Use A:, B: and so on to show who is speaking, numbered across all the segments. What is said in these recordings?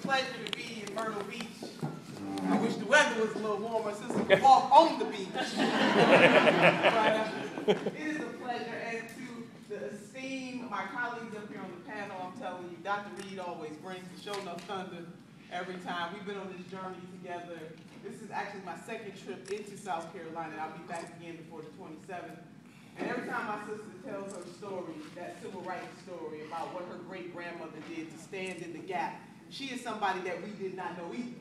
A: pleasure to be in Myrtle Beach. I wish the weather was a little warmer since we could walk on the beach. But it is a pleasure, and to the esteemed, my colleagues up here on the panel, I'm telling you, Dr. Reed always brings the show enough thunder every time. We've been on this journey together. This is actually my second trip into South Carolina. I'll be back again before the 27th. And every time my sister tells her story, that civil rights story about what her great-grandmother did to stand in the gap, she is somebody that we did not know either.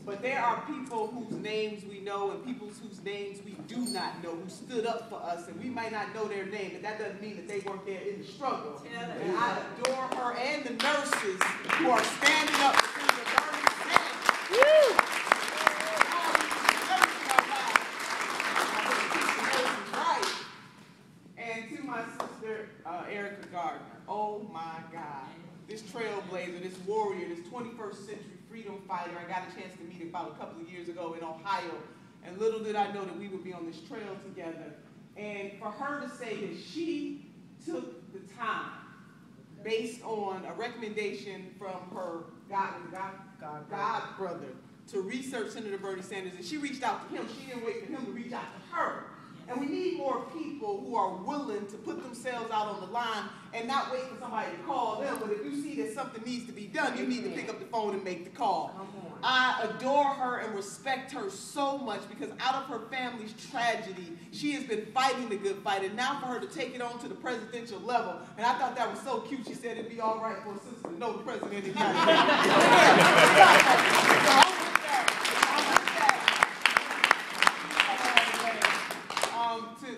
A: But there are people whose names we know and people whose names we do not know who stood up for us, and we might not know their name, but that doesn't mean that they weren't there in the struggle. And I adore her and the nurses who are standing up for the burning standard. And to my sister, Erica Gardner, oh my God, this trailblazer, this warrior, this 21st century freedom fighter, I got a chance to meet about a couple of years ago in Ohio, and little did I know that we would be on this trail together. And for her to say that she took the time, based on a recommendation from her God brother, to research Senator Bernie Sanders, and she reached out to him. She didn't wait for him to reach out to her. And we need more people who are willing to put themselves out on the line and not wait for somebody to call them. But if you see that something needs to be done, you need to pick up the phone and make the call. I adore her and respect her so much because out of her family's tragedy, she has been fighting the good fight. And now for her to take it on to the presidential level, and I thought that was so cute. She said it'd be all right for a sister to know the president of the United States.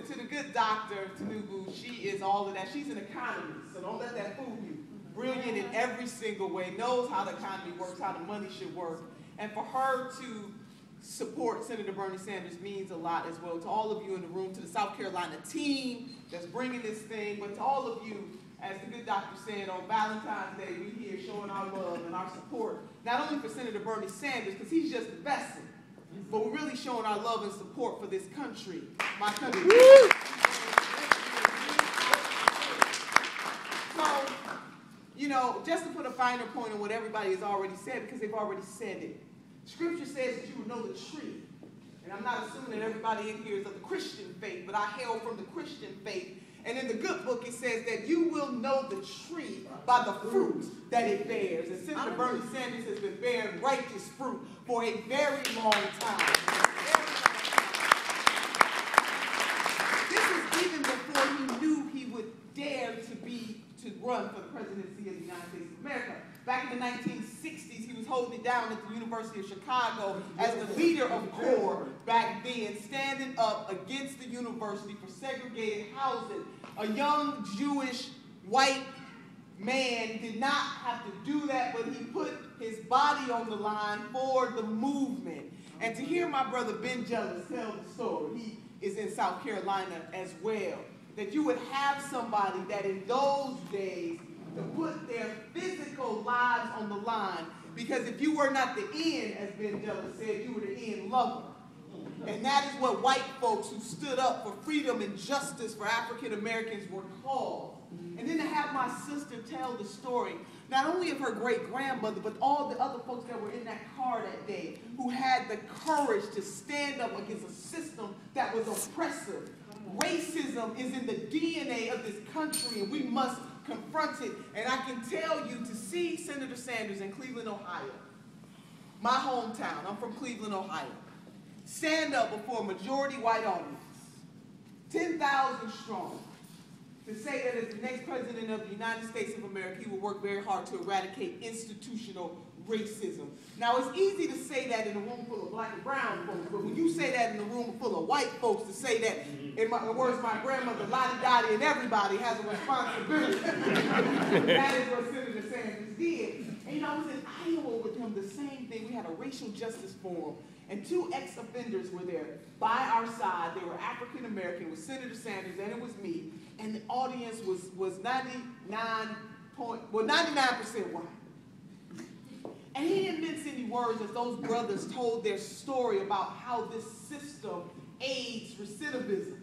A: To the good doctor, Tanubu, she is all of that. She's an economist, so don't let that fool you. Brilliant in every single way, knows how the economy works, how the money should work. And for her to support Senator Bernie Sanders means a lot as well. To all of you in the room, to the South Carolina team that's bringing this thing, but to all of you, as the good doctor said, on Valentine's Day, we're here showing our love and our support, not only for Senator Bernie Sanders, because he's just the vessel, but we're really showing our love and support for this country, my country. So, you know, just to put a finer point on what everybody has already said, because they've already said it. Scripture says that you will know the tree. And I'm not assuming that everybody in here is of the Christian faith, but I hail from the Christian faith. And in the good book, it says that you will know the tree by the fruit that it bears. And Senator Bernie Sanders has been bearing righteous fruit for a very long time. This is even before he knew he would dare to run for the presidency of the United States of America. Back in the 1960s, he was holding it down at the University of Chicago as the leader of CORE back then, standing up against the university for segregated housing. A young Jewish white man did not have to do that, but he put his body on the line for the movement. And to hear my brother Ben Jealous tell the story, he is in South Carolina as well, that you would have somebody that in those days to put their physical lives on the line, because if you were not the end, as Ben Jealous said, you were the end lover. And that is what white folks who stood up for freedom and justice for African Americans were called. And then to have my sister tell the story, not only of her great-grandmother, but all the other folks that were in that car that day who had the courage to stand up against a system that was oppressive. Racism is in the DNA of this country, and we must confront it. And I can tell you, to see Senator Sanders in Cleveland, Ohio, my hometown, I'm from Cleveland, Ohio, stand up before a majority white audience, 10,000 strong, to say that as the next president of the United States of America, he will work very hard to eradicate institutional racism. Now, it's easy to say that in a room full of black and brown folks, but when you say that in a room full of white folks, to say that, in the words of my grandmother, Lottie Dottie and everybody has a responsibility. That is what Senator Sanders did. And you know, I was in Iowa with him, the same thing. We had a racial justice forum, and two ex-offenders were there by our side. They were African American, with Senator Sanders, and it was me. And the audience was 99% white. And he didn't mince any words as those brothers told their story about how this system aids recidivism,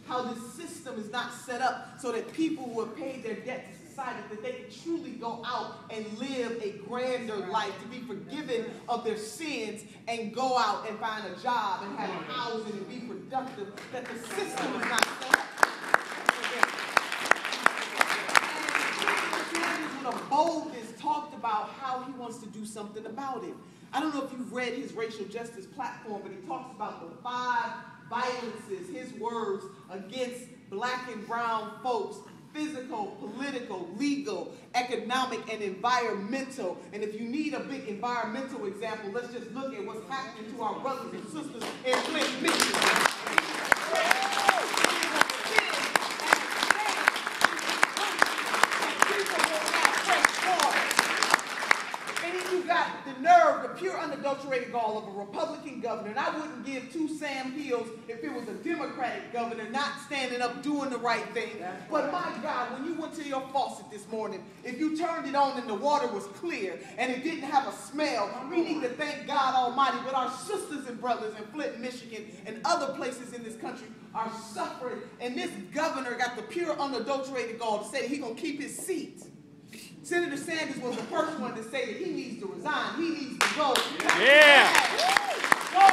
A: how this system is not set up so that people who have paid their debt to excited that they can truly go out and live a grander life, to be forgiven of their sins and go out and find a job and have housing and be productive, that the system is not set up for them. And Sanders, with a boldness, talked about how he wants to do something about it. I don't know if you've read his racial justice platform, but he talks about the 5 violences, his words, against black and brown folks: physical, political, legal, economic, and environmental. And if you need a big environmental example, let's just look at what's happening to our brothers and sisters in Flint, Michigan. The nerve, the pure unadulterated gall of a Republican governor, and I wouldn't give 2 Sam Hills if it was a Democratic governor not standing up doing the right thing. But my God, when you went to your faucet this morning, if you turned it on and the water was clear and it didn't have a smell, we need to thank God Almighty. But our sisters and brothers in Flint, Michigan, and other places in this country are suffering, and this governor got the pure unadulterated gall to say that he's going to keep his seat. Senator Sanders was the first one to say that he needs to resign. He needs to go.
B: Yeah.
A: Go.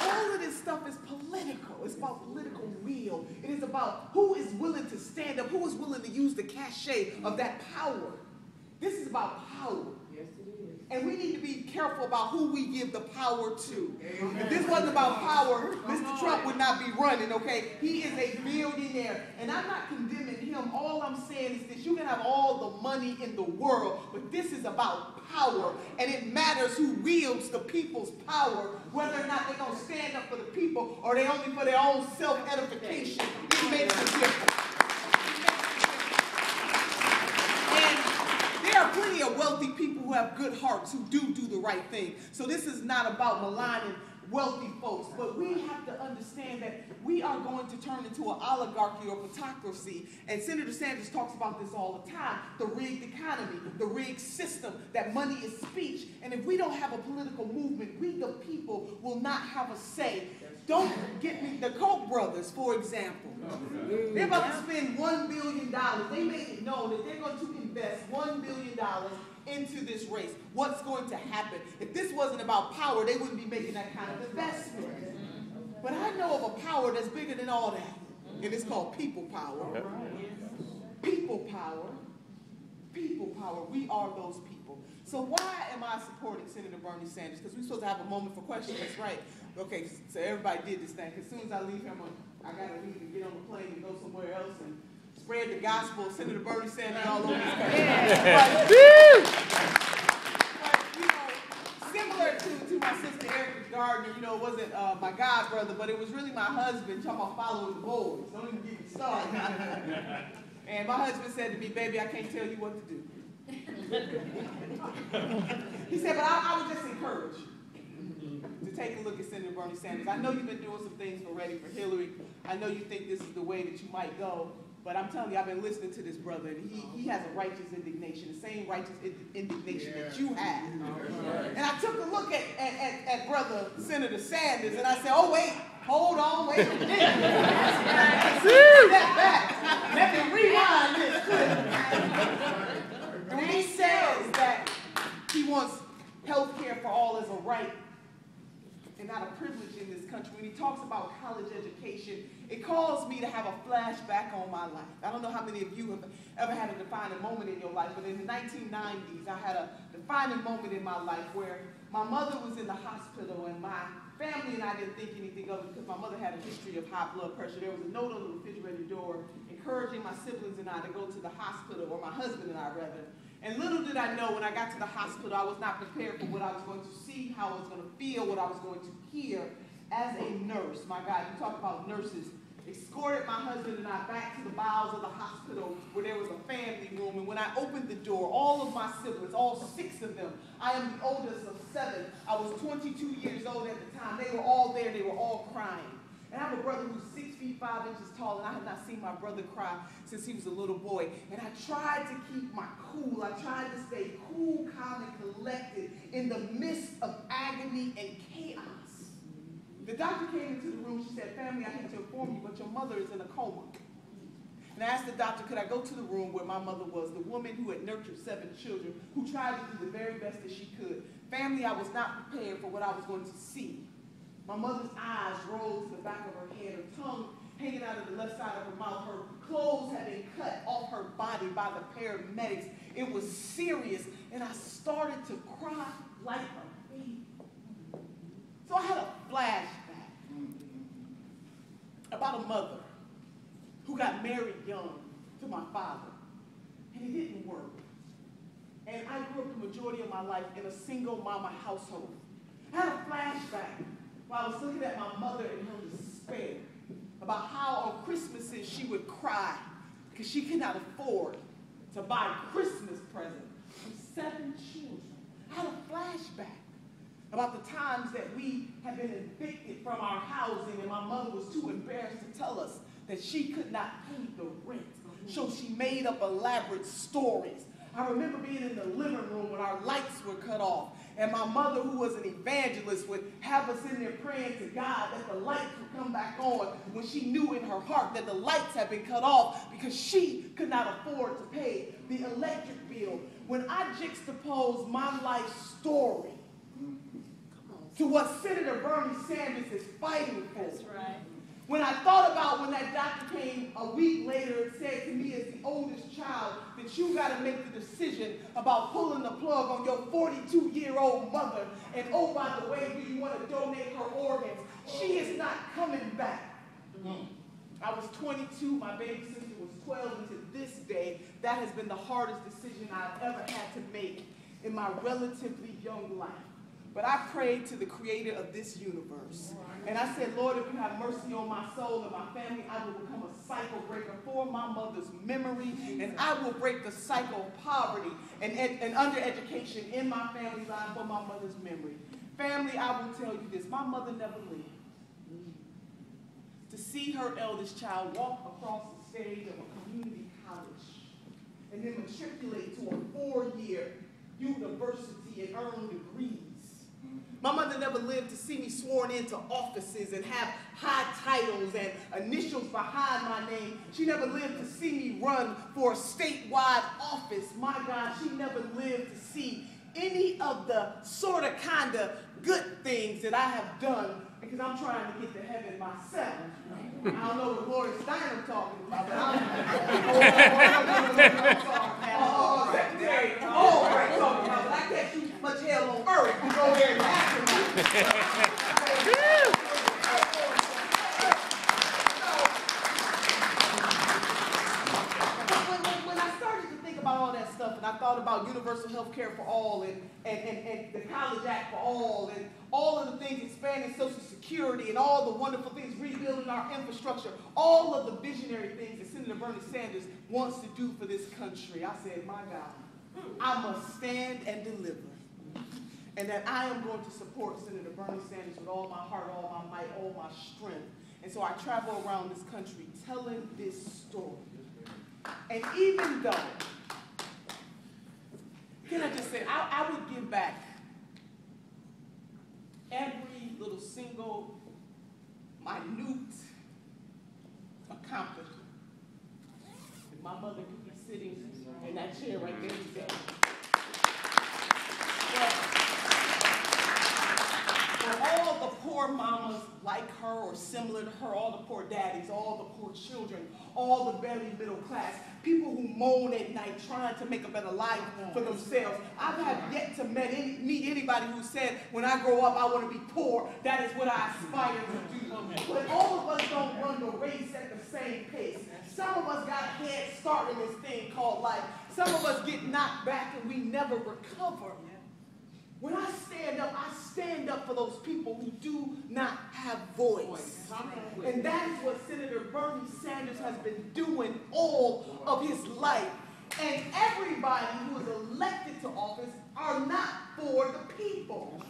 A: All of this stuff is political. It's about political will. It is about who is willing to stand up, who is willing to use the cachet of that power. This is about power. Yes, it is. And we need to be careful about who we give the power to. Amen. If this wasn't about power, Mr. Trump would not be running, okay? He is a billionaire. And I'm not condemning him. All I'm saying is this: you can have all the money in the world, but this is about power. And it matters who wields the people's power, whether or not they're going to stand up for the people or they only for their own self-edification. It makes a difference. There are plenty of wealthy people who have good hearts who do the right thing. So this is not about maligning wealthy folks, but we have to understand that we are going to turn into an oligarchy or plutocracy. And Senator Sanders talks about this all the time: the rigged economy, the rigged system, that money is speech. And if we don't have a political movement, we the people will not have a say. Don't get me, the Koch brothers, for example. They're about to spend $1 billion. They made it known that they're going to invest $1 billion into this race. What's going to happen? If this wasn't about power, they wouldn't be making that kind of investment. But I know of a power that's bigger than all that, and it's called people power. People power. People power. We are those people. So why am I supporting Senator Bernie Sanders? Because we're supposed to have a moment for questions, right? Okay, so everybody did this thing. As soon as I leave him, I got to leave and get on the plane and go somewhere else and spread the gospel of Senator Bernie Sanders all over this country. But, you know, similar to my sister Erica Gardner, you know, it wasn't my god brother, but it was really my husband talking about following the boys. Don't even get me started. And my husband said to me, "Baby, I can't tell you what to do." He said, "But I would just encourage you to take a look at Senator Bernie Sanders. I know you've been doing some things for Ready for Hillary. I know you think this is the way that you might go. But I'm telling you, I've been listening to this brother, and he has a righteous indignation, the same righteous indignation that you have." And I took a look at brother Senator Sanders, and I said, "Oh, wait, hold on, wait a minute. Step back. Let me rewind this clip." When he says that he wants health care for all as a right and not a privilege in this country, when he talks about college education, it caused me to have a flashback on my life. I don't know how many of you have ever had a defining moment in your life, but in the 1990s, I had a defining moment in my life where my mother was in the hospital, and my family and I didn't think anything of it because my mother had a history of high blood pressure. There was a note on the refrigerator door encouraging my siblings and I to go to the hospital, or my husband and I rather. And little did I know, when I got to the hospital, I was not prepared for what I was going to see, how I was going to feel, what I was going to hear as a nurse. My God, you talk about nurses. Escorted my husband and I back to the bowels of the hospital where there was a family room. And when I opened the door, all of my siblings, all 6 of them, I am the oldest of 7. I was 22 years old at the time. They were all there. They were all crying. And I have a brother who's 6 feet 5 inches tall, and I have not seen my brother cry since he was a little boy. And I tried to keep my cool. I tried to stay cool, calm, and collected in the midst of agony and chaos. The doctor came into the room. She said, family, I hate to inform you, but your mother is in a coma. And I asked the doctor, could I go to the room where my mother was, the woman who had nurtured 7 children, who tried to do the very best that she could. Family, I was not prepared for what I was going to see. My mother's eyes rolled to the back of her head, her tongue hanging out of the left side of her mouth. Her clothes had been cut off her body by the paramedics. It was serious, and I started to cry like a baby. So I had a flashback about a mother who got married young to my father, and it didn't work. And I grew up the majority of my life in a single mama household. I had a flashback while I was looking at my mother in her despair about how on Christmases she would cry because she could not afford to buy Christmas presents for 7 children. I had a flashback about the times that we had been evicted from our housing and my mother was too embarrassed to tell us that she could not pay the rent. So she made up elaborate stories. I remember being in the living room when our lights were cut off, and my mother, who was an evangelist, would have us in there praying to God that the lights would come back on when she knew in her heart that the lights had been cut off because she could not afford to pay the electric bill. When I juxtapose my life story to what Senator Bernie Sanders is fighting for.
B: That's right.
A: When I thought about when that doctor came a week later and said to me as the oldest child that you got to make the decision about pulling the plug on your 42-year-old mother, and oh, by the way, do you want to donate her organs? She is not coming back. I was 22, my baby sister was 12, and to this day, that has been the hardest decision I've ever had to make in my relatively young life. But I prayed to the creator of this universe. And I said, Lord, if you have mercy on my soul and my family, I will become a cycle breaker for my mother's memory. And I will break the cycle of poverty and undereducation in my family's life for my mother's memory. Family, I will tell you this. My mother never lived to see her eldest child walk across the stage of a community college and then matriculate to a 4-year university and earn degrees. My mother never lived to see me sworn into offices and have high titles and initials behind my name. She never lived to see me run for a statewide office. My God, she never lived to see any of the sort of kind of good things that I have done because I'm trying to get to heaven myself. I don't know what Gloria Steinem talking about, but I'm secretary. Oh, right, talking about, but I can't shoot much hell on earth to go there and ask When I started to think about all that stuff, and I thought about universal health care for all, and the College Act for all, and all of the things, expanding Social Security, and all the wonderful things, rebuilding our infrastructure, all of the visionary things that Senator Bernie Sanders wants to do for this country, I said, my God, I must stand and deliver. And that I am going to support Senator Bernie Sanders with all my heart, all my might, all my strength. And so I travel around this country telling this story. And even though, can I just say, I would give back every little single minute accomplishment if my mother could be sitting in that chair right there today. For all the poor mamas like her or similar to her, all the poor daddies, all the poor children, all the barely middle class, people who moan at night trying to make a better life for themselves. I have yet to meet anybody who said, when I grow up, I want to be poor. That is what I aspire to do. But all of us don't run the race at the same pace. Some of us got a head start in this thing called life. Some of us get knocked back and we never recover. When I stand up for those people who do not have voice. And that is what Senator Bernie Sanders has been doing all of his life. And everybody who is elected to office are not for the people.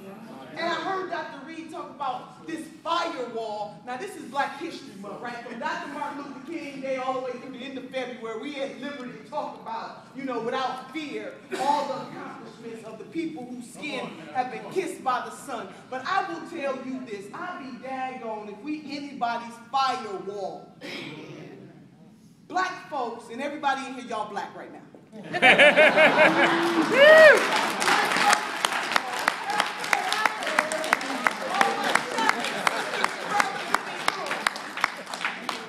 A: And I heard Dr. Reed talk about this firewall. Now, this is Black History Month, right? From Dr. Martin Luther King Day all the way through the end of February, we had liberty to talk about, you know, without fear, all the accomplishments of the people whose skin have been kissed by the sun. But I will tell you this, I'd be daggone if we anybody's firewall. Black folks, and everybody in here, y'all black right now.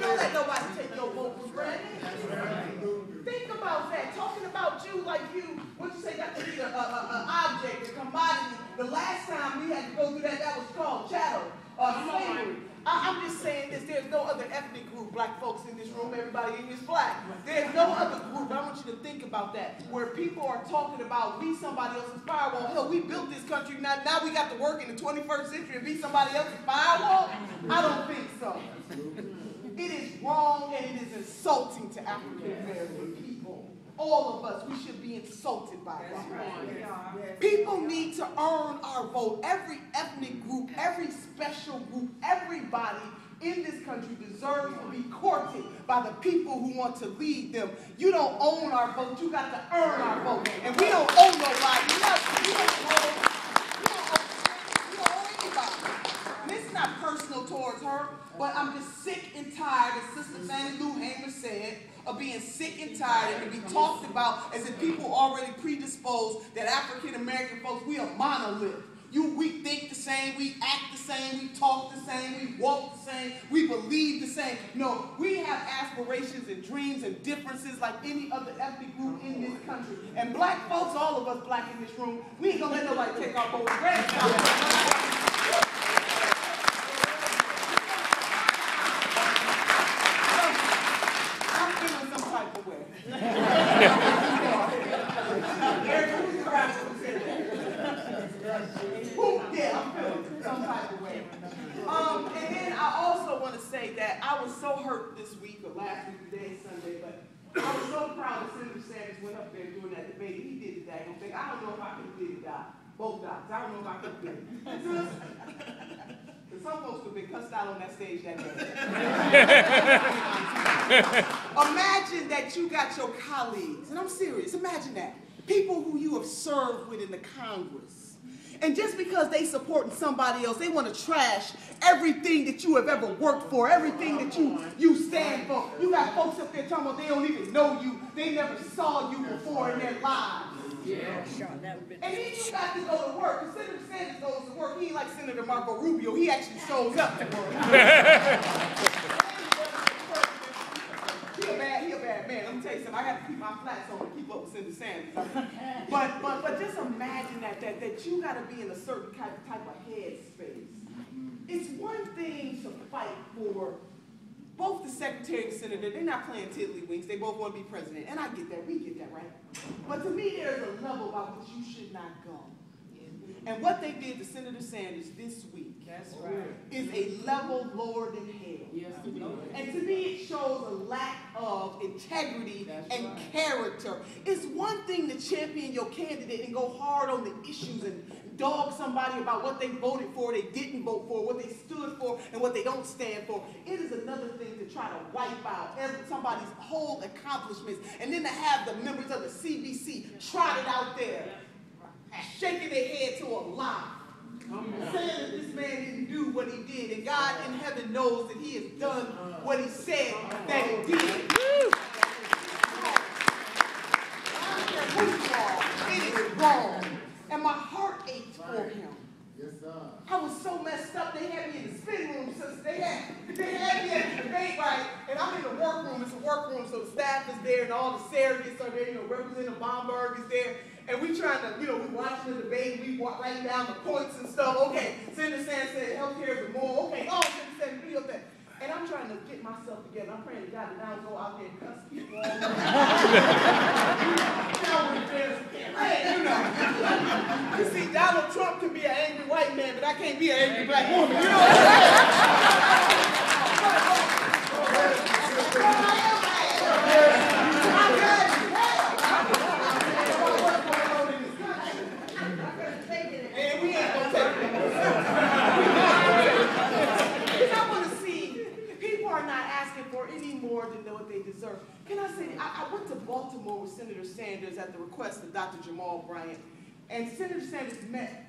A: Don't let nobody take your vote for granted. Think about that. Talking about you like you, what you say, got to be an object, a commodity. The last time we had to go through that, that was called chattel, slavery. I'm just saying this, there's no other ethnic group, black folks in this room, everybody in here is black. There's no other group, I want you to think about that, where people are talking about be somebody else's firewall. Hell, we built this country, now we got to work in the 21st century and be somebody else's firewall? I don't think so. It is wrong and it is insulting to African American people. All of us, we should be insulted by that. People need to earn our vote. Every ethnic group, every special group, everybody in this country deserves to be courted by the people who want to lead them. You don't own our vote. You got to earn our vote. And we don't owe nobody nothing. You don't owe anybody. And it's not personal towards her, but I'm just sick and tired, as Sister Fannie Lou Hamer said, of being sick and tired and to be talked about as if people already predisposed that African American folks, we are monolith. We think the same, we act the same, we talk the same, we walk the same, we believe the same. No, we have aspirations and dreams and differences like any other ethnic group in this country. And black folks, all of us black in this room, we ain't gonna let nobody take our vote for granted. And then I also want to say that I was so hurt this week, or last week, today is Sunday, but I was so proud that Senator Sanders went up there doing that debate. He did the daggone thing. I don't know if I could have did it, both docs. I don't know if I could have did it. Because some folks could have been cussed out on that stage that day. Imagine that you got your colleagues, and I'm serious, imagine that. People who you have served with in the Congress. And just because they supporting somebody else, they want to trash everything that you have ever worked for, everything that you stand for. You got folks up there talking about they don't even know you. They never saw you before in their lives. Yeah. And then you got to go to work. Because Senator Sanders goes to work. He ain't like Senator Marco Rubio. He actually shows up to work. He a bad man. Let me tell you something. I got to keep my flats on to keep up with Senator Sanders. But just imagine that you got to be in a certain type of headspace. It's one thing to fight for both the secretary and the senator. They're not playing tiddlywinks. They both want to be president. And I get that. We get that, right? But to me, there's a level by which you should not go. And what they did to Senator Sanders this week is a level lower than hell. Yes, and to me, it shows a lack of integrity and character. It's one thing to champion your candidate and go hard on the issues and dog somebody about what they voted for, they didn't vote for, what they stood for, and what they don't stand for. It is another thing to try to wipe out somebody's whole accomplishments and then to have the members of the CBC trotted out there, shaking their head to a lie, saying that this man didn't do what he did, and God in heaven knows that he has done what he said that he did. It is wrong, and my heart ached for him. I was so messed up. They had me in the spin room, sister. They had me at the debate, right? And I'm in the workroom. It's a workroom, so the staff is there, and all the surrogates are there. Representative Bomberg is there. And we trying to, we watching the debate, we writing down the points and stuff. Okay, Senator Sanders said healthcare is more. Okay, oh, Senator Sanders, video that. And I'm trying to get myself together. I'm praying to God that I don't go out there and cuss people all over. You see, Donald Trump can be an angry white man, but I can't be an angry black woman. You know what I'm saying? Sanders at the request of Dr. Jamal Bryant. And Senator Sanders met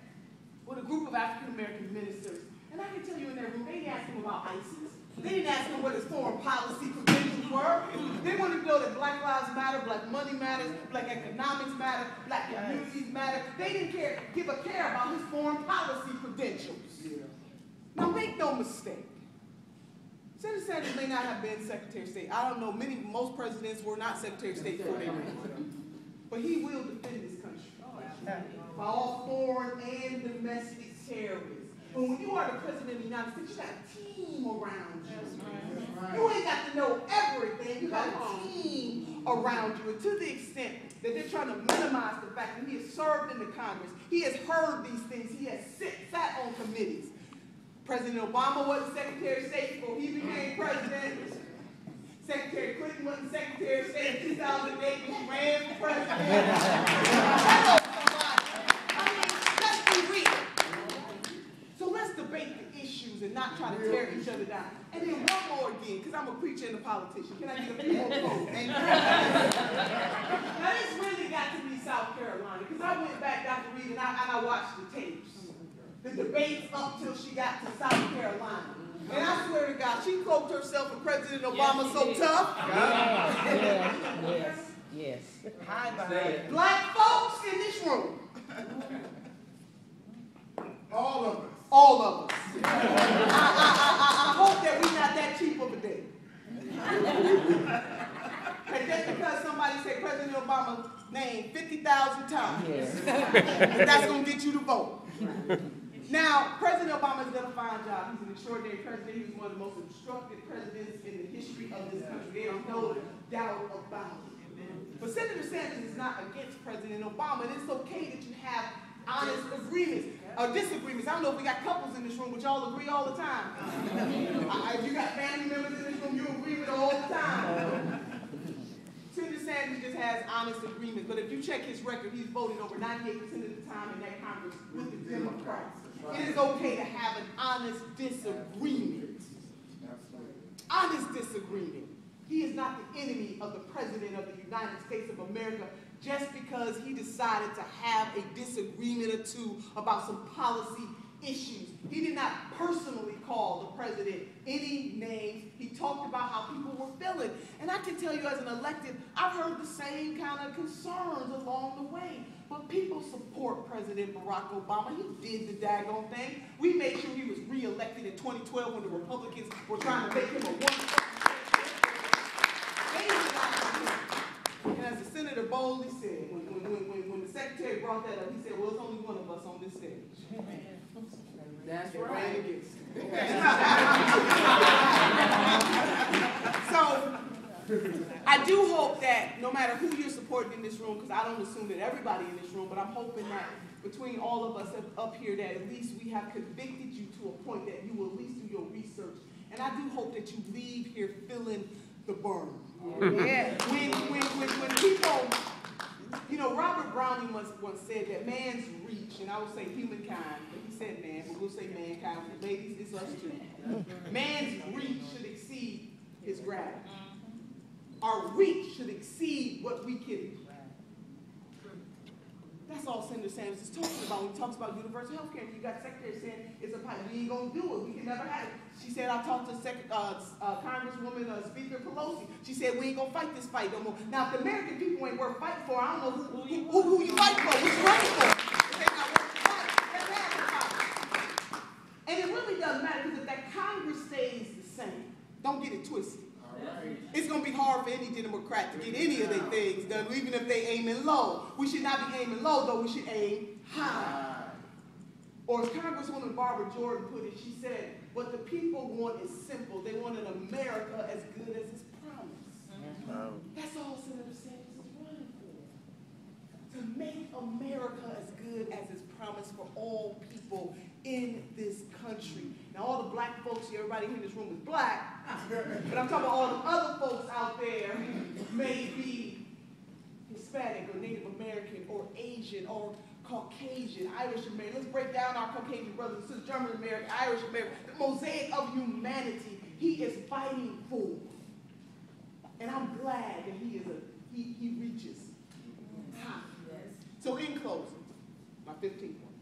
A: with a group of African-American ministers. And I can tell you in that room, they didn't ask him about ISIS. They didn't ask him what his foreign policy credentials were. They wanted to know that Black Lives Matter, Black money matters, Black economics matter, Black communities matter. They didn't give a care about his foreign policy credentials. Now make no mistake. Senator Sanders may not have been Secretary of State. I don't know, most presidents were not Secretary of State before they ran. But he will defend this country by all foreign and domestic terrorists. But when you are the president of the United States, you got a team around you. You ain't got to know everything. You got a team around you. And to the extent that they're trying to minimize the fact that he has served in the Congress, he has heard these things, he has sat on committees. President Obama wasn't Secretary of State before he became president. Secretary Clinton wasn't Secretary of State in 2008 when she ran for president. Let's be real. So let's debate the issues and not try to tear each other down. And then one more again, because I'm a preacher and a politician. Can I get a few more quotes? Now this really got to be South Carolina, because I went back, Dr. Reed, and I watched the tapes. The debates up till she got to South Carolina. And I swear to God, she cloaked herself with President Obama so tough.
B: Yes.
A: Black folks in this room.
C: All of us.
A: All of us. I hope that we're not that cheap of a day. And just because somebody said President Obama's name 50,000 times, that's going to get you to vote. Now, President Obama has done a fine job. He's an extraordinary president. He was one of the most instructive presidents in the history of this country. There is no doubt about it. But Senator Sanders is not against President Obama. And it's okay that you have honest agreements, or disagreements. I don't know if we got couples in this room, but y'all agree all the time. If you got family members in this room, you agree with all the time. Senator Sanders just has honest agreements. But if you check his record, he's voted over 98% of the time in that Congress with the Democrats. It is okay to have an honest disagreement. Honest disagreement. He is not the enemy of the President of the United States of America just because he decided to have a disagreement or two about some policy issues. He did not personally call the president any names. He talked about how people were feeling. And I can tell you as an elected, I've heard the same kind of concerns along the way. But people support President Barack Obama. He did the daggone thing. We made sure he was re-elected in 2012 when the Republicans were trying to make him a one-term. And as the senator boldly said, when the secretary brought that up, he said, well, it's only one of us on this stage. That's right. So, I do hope that no matter who you're supporting in this room, because I don't assume that everybody in this room, but I'm hoping that between all of us up here that at least we have convicted you to a point that you will at least do your research. And I do hope that you leave here feeling the burn. Yeah. When people, you know, Robert Browning once said that man's reach, and I would say humankind, but he said man, but we'll say mankind, for ladies, it's us too. Man's reach should exceed his gravity. Our reach should exceed what we can. That's all Senator Sanders is talking about when he talks about universal health care. You got Secretary saying it's a pipe. We ain't going to do it. We can never have it. She said, I talked to Congresswoman Speaker Pelosi. She said, we ain't going to fight this fight no more. Now, if the American people ain't worth fighting for, I don't know who you fight for, what you running for. If they not worth the fight, that's half the fight. And it really doesn't matter because if that Congress stays the same, don't get it twisted. It's going to be hard for any Democrat to get any of their things done, even if they aiming low. We should not be aiming low, though. We should aim high. Or as Congresswoman Barbara Jordan put it, she said, what the people want is simple. They want an America as good as its promise. That's all Senator Sanders is running for. To make America as good as its promise for all people in this country. Now, all the black folks here, everybody here in this room is black, but I'm talking about all the other folks out there who may be Hispanic or Native American or Asian or Caucasian, Irish American. Let's break down our Caucasian brothers and sisters, German American, Irish American, the mosaic of humanity he is fighting for. And I'm glad that he reaches 15th one.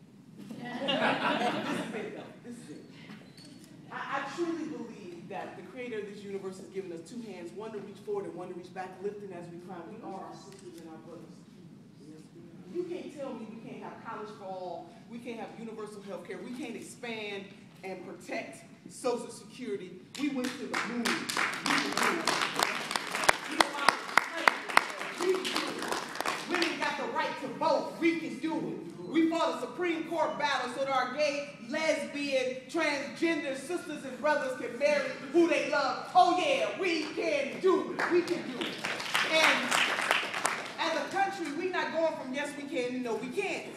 A: This is it, though. This is it. I truly believe that the creator of this universe has given us two hands, one to reach forward and one to reach back, lifting as we climb. We are our sisters and our brothers. You can't tell me we can't have college for all, we can't have universal health care, we can't expand and protect Social Security. We went to the moon. Women got the right to vote. We can do it. We fought a Supreme Court battle so that our gay, lesbian, transgender sisters and brothers can marry who they love. Oh yeah, we can do it. We can do it. And as a country, we're not going from yes we can to no we can't.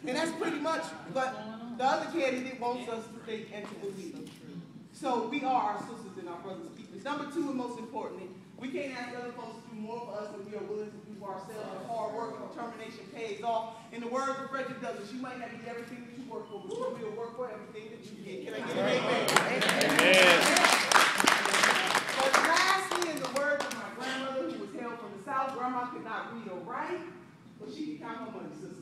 A: And that's pretty much what the other candidate wants us to think and to believe. So we are our sisters and our brothers' keepers. Number two, and most importantly, we can't ask other folks to do more for us than we are willing to do for ourselves. And hard work and determination pays off. In the words of Frederick Douglass, you might not get everything that you work for, but you will work for everything that you get. Can I get an amen? Amen. But lastly, in the words of my grandmother, who was hailed from the South, Grandma could not read or write, but she could count her money, sisters.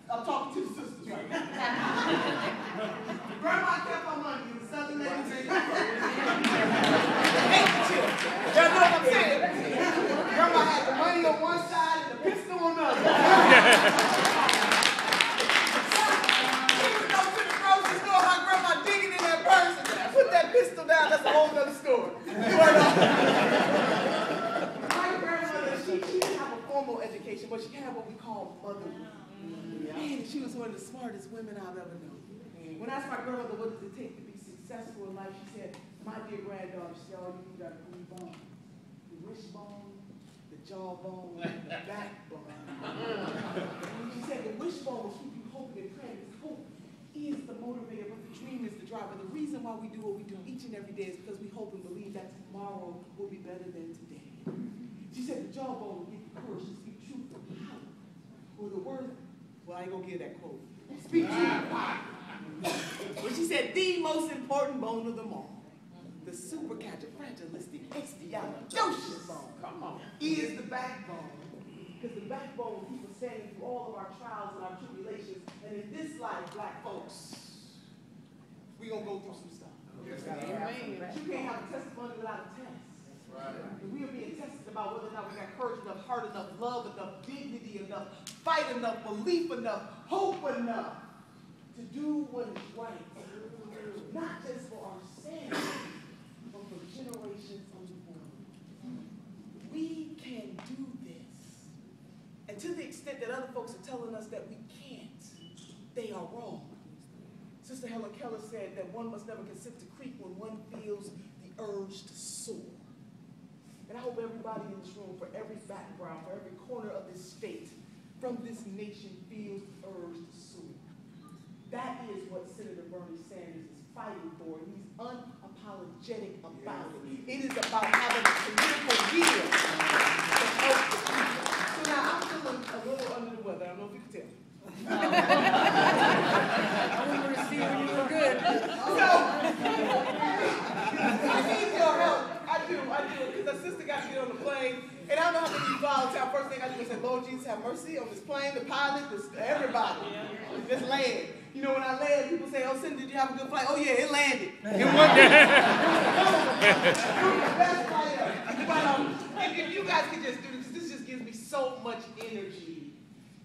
A: I'm talking to the sisters right now. Grandma kept her money in the Southern Ladies and y'all know what I'm saying? Grandma had the money on one side and the pistol on the other. She would go to the grocery store, my grandma digging in that purse and put that pistol down. That's a whole other story. My grandmother, she didn't have a formal education, but she had what we call motherhood. Man, she was one of the smartest women I've ever known. When I asked my grandmother, what does it take to be successful in life, she said, my dear granddaughter, she said, all you need are three bones. The wishbone, the jawbone, and the backbone. She said the wishbone will keep you hoping and praying, because hope is the motivator, but the dream is the driver. The reason why we do what we do each and every day is because we hope and believe that tomorrow will be better than today. She said the jawbone will give you courage to speak truth to power. Or the word, well, I ain't gonna give that quote. Speak truth to power. But she said the most important bone of them all, the supercalifragilisticexpialidocious bone, is the backbone. Because the backbone will keep us standing through all of our trials and our tribulations. And in this life, black folks, we're going to go through some stuff. Amen. But you can't have a testimony without a test. And we are being tested about whether or not we got courage enough, heart enough, love enough, dignity enough, fight enough, belief enough, hope enough to do what is right. Not just for ourselves, but for generations unborn. We can do this. And to the extent that other folks are telling us that we can't, they are wrong. Sister Helen Keller said that one must never consent to creep when one feels the urge to soar. And I hope everybody in this room, for every background, for every corner of this state, from this nation, feels the urge to soar. That is what Senator Bernie Sanders is fighting for, and he's unapologetic about it. It is about having a political will to help the people. So now I'm feeling a little under the weather. I don't know if you can tell.
B: We were receiving you were good.
A: So, I need your help. I do. Because our sister got to get on the plane, and I don't know how many volunteer. First thing I do is say, Lord Jesus, have mercy on this plane, the pilot, everybody. Just land. You know, when I land, people say, oh, Cindy, did you have a good flight? Oh, yeah, it landed. It was the best flight ever. But if you guys could just do this, because this just gives me so much energy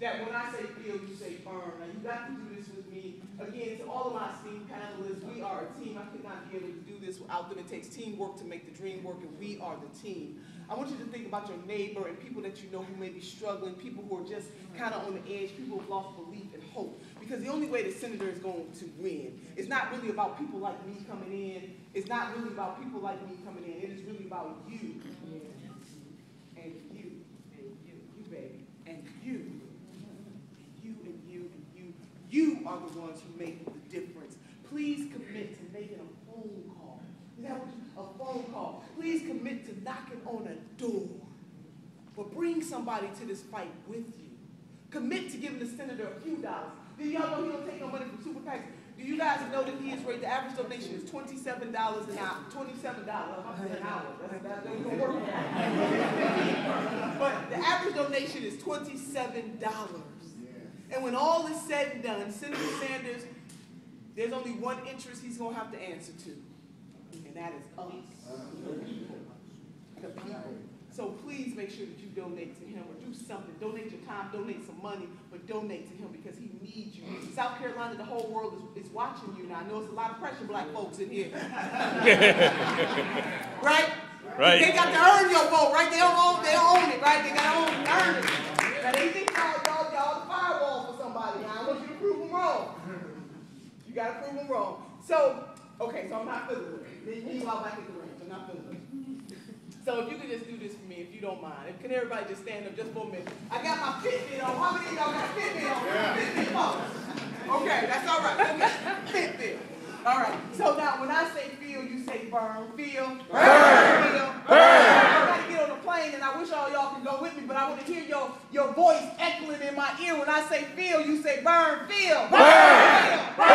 A: that when I say feel, you say burn. Now, you got to do this with me. Again, to all of my esteemed panelists, we are a team. I could not be able to do this without them. It takes teamwork to make the dream work, and we are the team. I want you to think about your neighbor and people that you know who may be struggling, people who are just kind of on the edge, people who have lost belief and hope. Because the only way the senator is going to win is not really about people like me coming in. It's not really about people like me coming in. It is really about you. And you. And you, baby. And you. You are the ones who make the difference. Please commit to making a phone call. Is that what a phone call? Please commit to knocking on a door. But bring somebody to this fight with you. Commit to giving the senator a few dollars. Do y'all know he don't take no money from super PACs? Do you guys know that he is rated, the average donation is $27 an hour, $27 an hour. That's gonna work. But the average donation donation is $27. And when all is said and done, Senator Sanders, there's only one interest he's going to have to answer to, and that is us, the people. So please make sure that you donate to him or do something. Donate your time, donate some money, but donate to him because he needs you. South Carolina, the whole world is watching you now. I know it's a lot of pressure, black folks in here. Right?
C: Right.
A: They got to earn your vote, right? They don't own it, right? They got to earn it. Now they think y'all the firewall for somebody. Now I want you to prove them wrong. You got to prove them wrong. So, okay, so I'm not feeling it. Meanwhile, back at the range, I'm not feeling it. So if you could just do this for me, if you don't mind. Can everybody just stand up just for a minute? I got my Fitbit on. How many of y'all got Fitbit on? Yeah. Fitbit on. Okay, that's all right. Okay. Fitbit. All right. So now when I say feel, you say burn. Feel. Burn. Feel. Burn. I got to get on the plane, and I wish all y'all can go with me, but I want to hear your voice echoing in my ear. When I say feel, you say burn. Feel. Burn. Feel. Burn.